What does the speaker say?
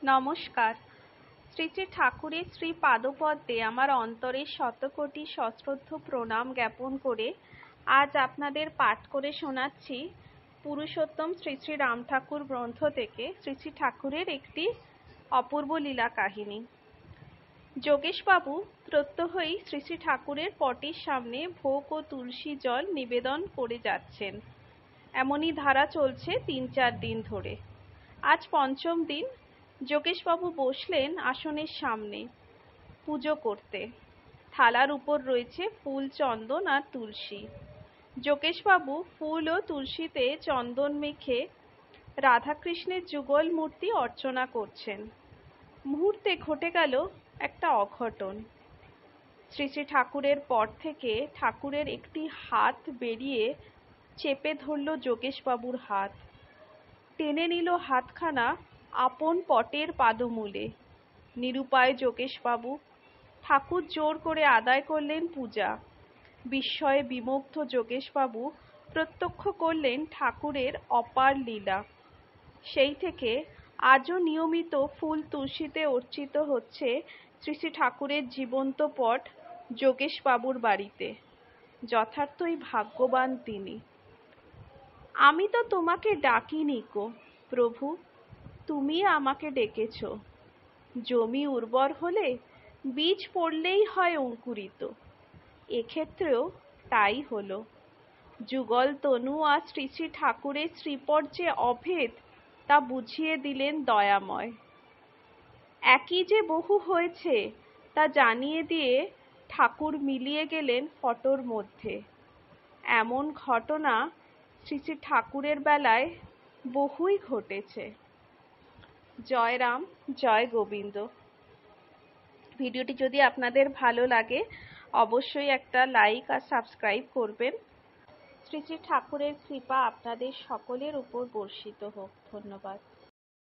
নমস্কার। শ্রী শ্রী ঠাকুরের শ্রী পাদপদ্মে আমার অন্তরের শতকোটি সশ্রদ্ধ প্রণাম জ্ঞাপন করে আজ আপনাদের পাঠ করে শোনাচ্ছি পুরুষোত্তম শ্রী শ্রী রাম ঠাকুর গ্রন্থ থেকে শ্রী শ্রী ঠাকুরের একটি অপূর্ব লীলা কাহিনী। যোগেশবাবু প্রত্যহই শ্রী শ্রী ঠাকুরের পটির সামনে ভোগ ও তুলসী জল নিবেদন করে যাচ্ছেন। এমনই ধারা চলছে ৩-৪ দিন ধরে। আজ পঞ্চম দিন। যোগেশবাবু বসলেন আসনের সামনে পুজো করতে। থালার উপর রয়েছে ফুল, চন্দন আর তুলসী। যোগেশবাবু ফুল ও তুলসীতে চন্দন মেখে রাধাকৃষ্ণের যুগল মূর্তি অর্চনা করছেন। মুহূর্তে ঘটে গেল একটা অঘটন। শ্রী শ্রী ঠাকুরের পর থেকে ঠাকুরের একটি হাত বেরিয়ে চেপে ধরল যোগেশবাবুর হাত, টেনে নিল হাতখানা আপন পটের পাদমূলে। নিরুপায় যোগেশবাবু। ঠাকুর জোর করে আদায় করলেন পূজা। বিস্ময়ে বিমুগ্ধ যোগেশবাবু প্রত্যক্ষ করলেন ঠাকুরের অপার লীলা। সেই থেকে আজও নিয়মিত ফুল তুলসীতে অর্চিত হচ্ছে শ্রী শ্রী ঠাকুরের জীবন্ত পট যোগেশবাবুর বাড়িতে। যথার্থই ভাগ্যবান তিনি। আমি তো তোমাকে ডাকিনি কো প্রভু, তুমি আমাকে ডেকেছ। জমি উর্বর হলে বীজ পড়লেই হয় অঙ্কুরিত। এক্ষেত্রেও তাই হলো। যুগল তনু আর শ্রী শ্রী ঠাকুরের শ্রীপদ যে অভেদ তা বুঝিয়ে দিলেন দয়াময়। একই যে বহু হয়েছে তা জানিয়ে দিয়ে ঠাকুর মিলিয়ে গেলেন ফটোর মধ্যে। এমন ঘটনা শ্রী শ্রী ঠাকুরের বেলায় বহুই ঘটেছে। জয় রাম, জয় গোবিন্দ। ভিডিওটি যদি আপনাদের ভালো লাগে অবশ্যই একটা লাইক আর সাবস্ক্রাইব করবেন। শ্রী শ্রী ঠাকুরের কৃপা আপনাদের সকলের উপর বর্ষিত হোক। ধন্যবাদ।